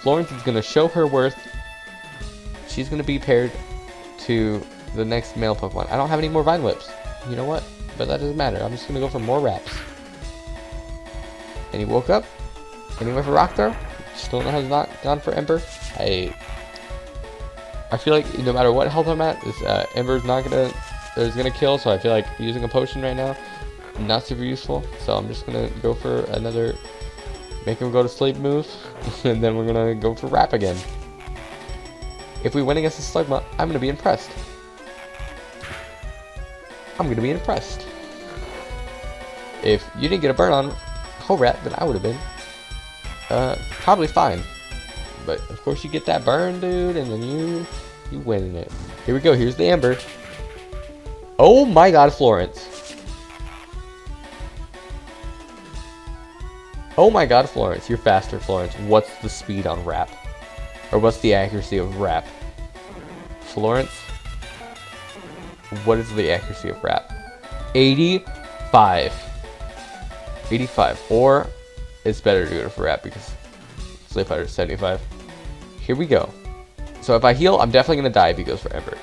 Florence is going to show her worth. She's going to be paired to the next male Pokemon. I don't have any more Vine Whips. You know what? But that doesn't matter. I'm just going to go for more wraps. And he woke up. And he went for Rock Throw. Still has not gone for Ember. I feel like no matter what health I'm at, this Ember's not gonna kill. So I feel like using a potion right now, not super useful. So I'm just gonna go for another make him go to sleep move, and then we're gonna go for Wrap again. If we win against the Slugma, I'm gonna be impressed. I'm gonna be impressed. If you didn't get a burn on Ho-Rat, then I would have been. Probably fine. But of course you get that burn, dude, and then you win it. Here we go, here's the Ember. Oh my god, Florence. Oh my god, Florence. You're faster, Florence. What's the speed on Wrap? Or what's the accuracy of Wrap? Florence? What is the accuracy of Wrap? 85. 85. Or it's better to do it for Wrap because Slave Fighter is 75. Here we go. So if I heal, I'm definitely going to die if he goes for Ember.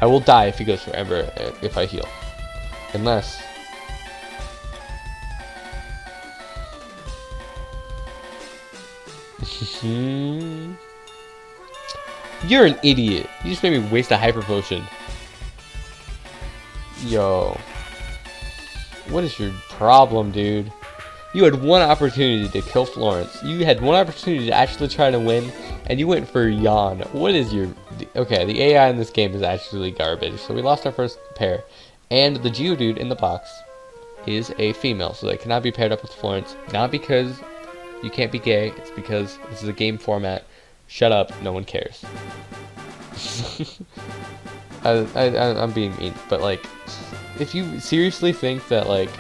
I will die if he goes for Ember if I heal. Unless... You're an idiot. You just made me waste a Hyper Potion. Yo. What is your problem, dude? You had one opportunity to kill Florence. You had one opportunity to actually try to win, and you went for Yawn. What is your... Okay, the AI in this game is actually garbage. So we lost our first pair. And the Geodude in the box is a female, so they cannot be paired up with Florence. Not because you can't be gay, it's because this is a game format. Shut up, no one cares. I'm being mean, but like, if you seriously think that like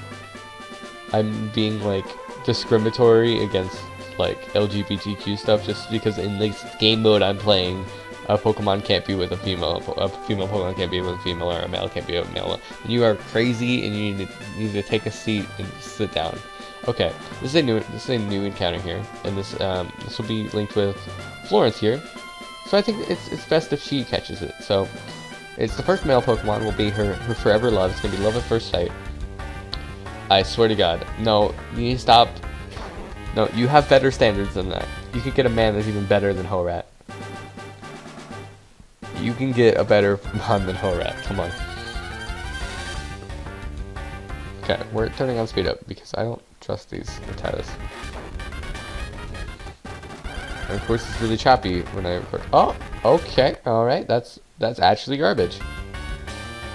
I'm being like discriminatory against like LGBTQ stuff just because in this game mode I'm playing a Pokemon can't be with a female Pokemon can't be with a female, or a male can't be with a male, and you are crazy and you need to take a seat and sit down. Okay, this is a new encounter here, and this will be linked with Florence here. So I think it's best if she catches it. So it's the first male Pokemon will be her forever love. It's gonna be love at first sight. I swear to God. No, you need to stop. No, you have better standards than that. You could get a man that's even better than Ho-Rat. You can get a better Pokemon than Ho-Rat. Come on. Okay, we're turning on speed up because I don't trust these Rattatas. And of course it's really choppy when I record. Oh, okay, alright, that's actually garbage.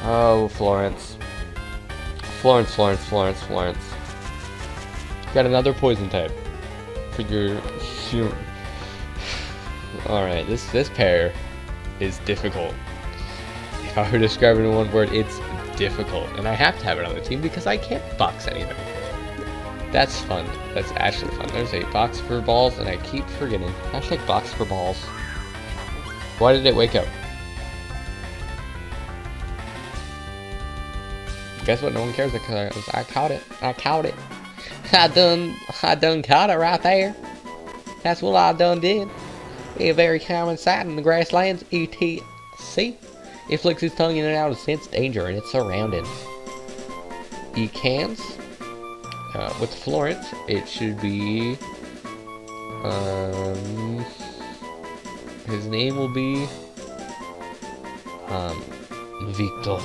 Oh, Florence. Florence. Got another poison type. For your alright, this pair is difficult. If I were to describe it in one word, it's difficult. And I have to have it on the team because I can't box anything. That's fun. That's actually fun. There's a box for balls, and I keep forgetting. Hashtag box for balls. Why did it wake up? Guess what? No one cares because I caught it. I caught it. I done caught it right there. That's what I done did. A very common sight in the grasslands, etc. It flicks its tongue in and out to sense danger in its surroundings. Ecans. With Florence, it should be, his name will be, Victor.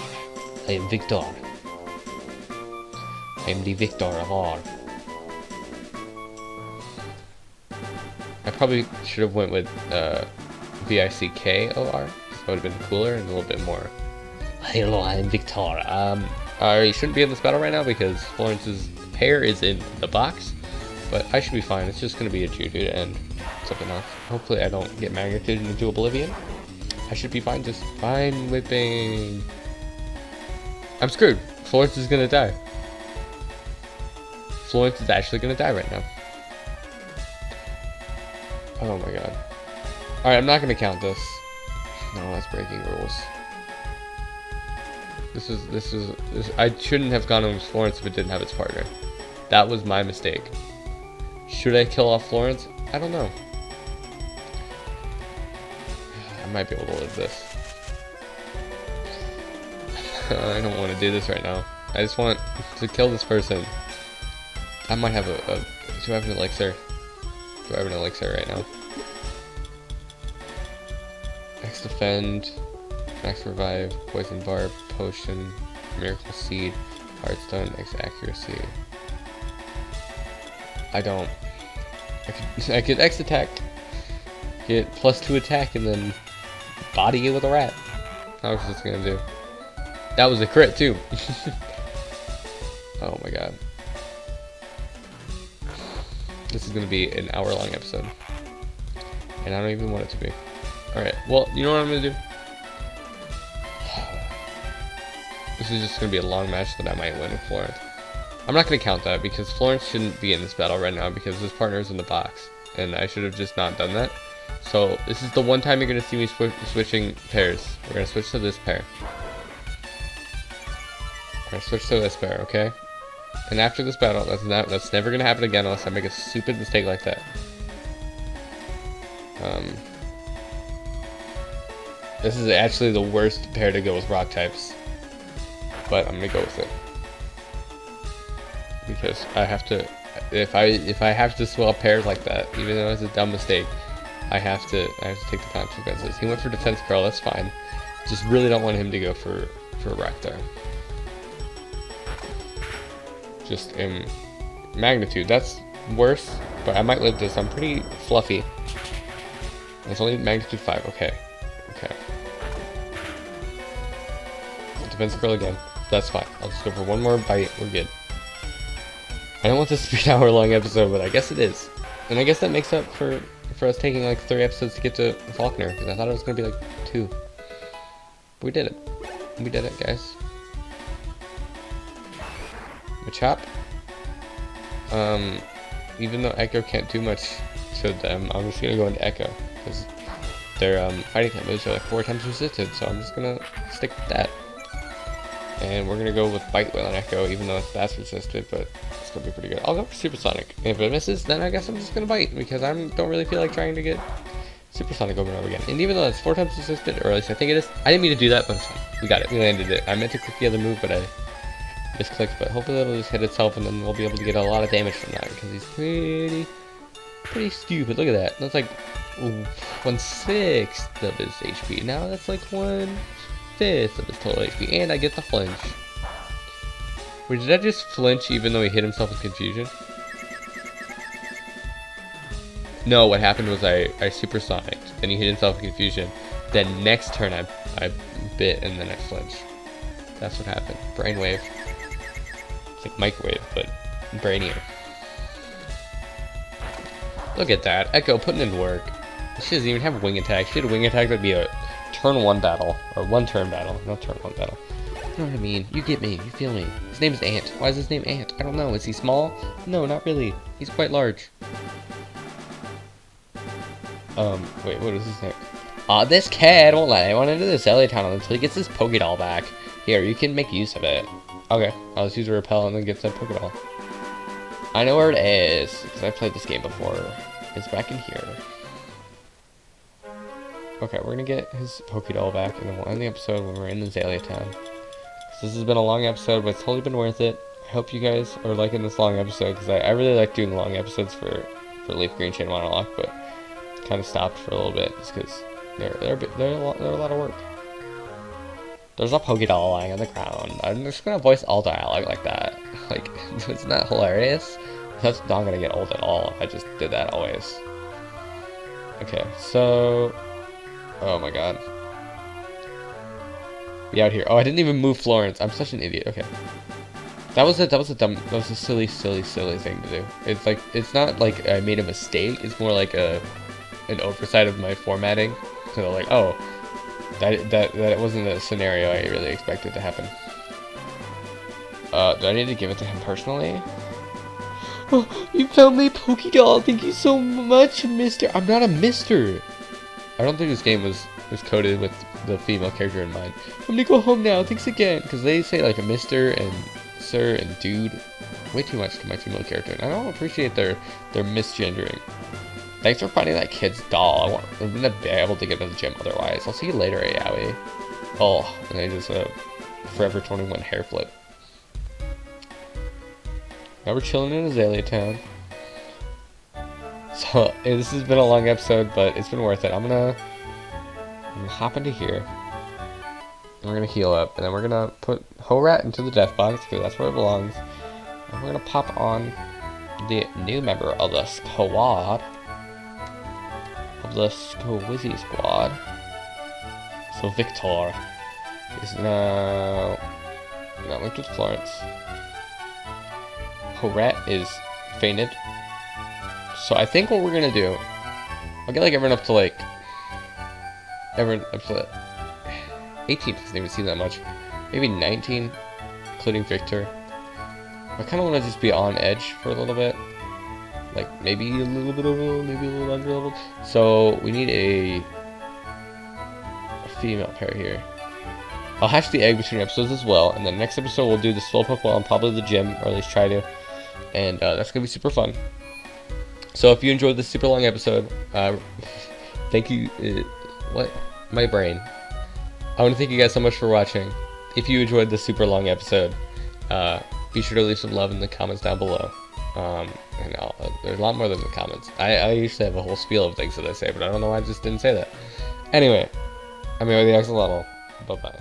I am Victor. I'm the victor of all. I probably should have went with VICKOR. So it would have been cooler and a little bit more. Hello, I'm Victor. I shouldn't be in this battle right now because Florence's pair is in the box, but I should be fine. It's just going to be a Juju and something else. Hopefully I don't get magnitude into oblivion. I should be fine, just fine whipping. I'm screwed. Florence is going to die. Florence is actually going to die right now. Oh my god. Alright, I'm not going to count this. No, that's breaking rules. I shouldn't have gone with Florence if it didn't have its partner. That was my mistake. Should I kill off Florence? I don't know. I might be able to live this. I don't want to do this right now. I just want to kill this person. I might have do I have an elixir? Do I have an elixir right now? X defend, max revive, poison barb, potion, miracle seed, heartstone, X accuracy. I don't. I could X attack, get +2 attack, and then body you with a rat. How was this gonna do? That was a crit too. Oh my god. This is gonna be an hour-long episode, and I don't even want it to be. Alright, well, you know what I'm gonna do? This is just gonna be a long match that I might win with Florence. I'm not gonna count that because Florence shouldn't be in this battle right now because his partner's in the box, and I should have just not done that. So this is the one time you're gonna see me switching pairs. We're gonna switch to this pair. We're gonna switch to this pair, okay? And after this battle, that's never gonna happen again unless I make a stupid mistake like that. This is actually the worst pair to go with rock types, but I'm gonna go with it because I have to. If I have to swap pairs like that, even though it's a dumb mistake, I have to take the consequences. He went for defense curl, that's fine. Just really don't want him to go for rock type. Just in magnitude, that's worse, but I might live this. I'm pretty fluffy. It's only magnitude 5. Okay. Defense curl again. That's fine. I'll just go for one more bite. We're good. I don't want this to be an hour-long episode, but I guess it is. And I guess that makes up for us taking like 3 episodes to get to Faulkner, because I thought it was going to be like 2. But we did it. We did it, guys. Machop. Even though Echo can't do much to them, I'm just gonna go into Echo because their fighting type moves are like 4 times resisted, so I'm just gonna stick with that. And we're gonna go with Bite Whale and Echo, even though that's resisted, but it's gonna be pretty good. I'll go for Supersonic. And if it misses, then I guess I'm just gonna bite because I don't really feel like trying to get Supersonic over and over again. And even though it's 4 times resisted, or at least I think it is, I didn't mean to do that, but it's fine. We got it. We landed it. I meant to click the other move, but I misclicked. But hopefully it'll just hit itself, and then we'll be able to get a lot of damage from that because he's pretty stupid. Look at that. That's like 1/6 of his HP. Now that's like 1/5 of his total HP, and I get the flinch. Wait, did I just flinch even though he hit himself with confusion? No, what happened was I supersonicked, then he hit himself with confusion. Then next turn I bit and then I flinched. That's what happened. Brainwave. It's like microwave, but brainier. Look at that. Echo putting in work. She doesn't even have wing attack. If she had a wing attack, that'd be a turn 1 battle. Or 1 turn battle. Not turn 1 battle. You know what I mean? You get me. You feel me. His name is Ant. Why is his name Ant? I don't know. Is he small? No, not really. He's quite large. Wait, what is his name? This kid won't let anyone into the Zelly tunnel until he gets his Pokédoll back. Here, you can make use of it. Okay, I'll just use a repel and then get that Pokédoll. I know where it is, because I played this game before. It's back in here. Okay, we're gonna get his Pokédoll back, and then we'll end the episode when we're in the Azalea Town. This has been a long episode, but it's totally been worth it. I hope you guys are liking this long episode, because I really like doing long episodes for Leaf Green Chain Monologue, but kind of stopped for a little bit, just because they're a lot of work. There's a Pokédoll lying on the ground. I'm just gonna voice all dialogue like that. Like, isn't that hilarious? That's not gonna get old at all if I just did that always. Okay, so... Oh my god. Be out here. Oh, I didn't even move Florence. I'm such an idiot. Okay. That was a silly thing to do. It's like, it's not like I made a mistake. It's more like an oversight of my formatting. So like, oh, that wasn't a scenario I really expected to happen. Do I need to give it to him personally? Oh, you found my Pokédoll. Thank you so much, mister. I'm not a mister. I don't think this game was coded with the female character in mind. I'm gonna go home now. Thanks again. Because they say like a mister and sir and dude way too much to my female character. And I don't appreciate their misgendering. Thanks for finding that kid's doll. I'm gonna be able to get to the gym otherwise. I'll see you later, Aoi. Oh, and I just Forever 21 hair flip. Now we're chilling in Azalea Town. So this has been a long episode, but it's been worth it. I'm gonna hop into here. And we're gonna heal up, and then we're gonna put Ho-Rat into the death box because that's where it belongs. And we're gonna pop on the new member of the squad, of the Squizzy squad. So Victor is now linked with Florence. Ho-Rat is fainted. So I think what we're gonna do, I'll get like everyone up to 18, doesn't even seem that much. Maybe 19, including Victor. I kind of want to just be on edge for a little bit. Like maybe a little bit over level, maybe a little under level. So we need a female pair here. I'll hatch the egg between episodes as well, and then next episode we'll do the Slowpoke well and probably the gym, or at least try to. And that's gonna be super fun. So if you enjoyed this super long episode, thank you. What? My brain. I want to thank you guys so much for watching. If you enjoyed this super long episode, be sure to leave some love in the comments down below. And there's a lot more than the comments. I usually have a whole spiel of things that I say, but I don't know why I just didn't say that. Anyway, I'm AoiTheAxolotl. Bye bye.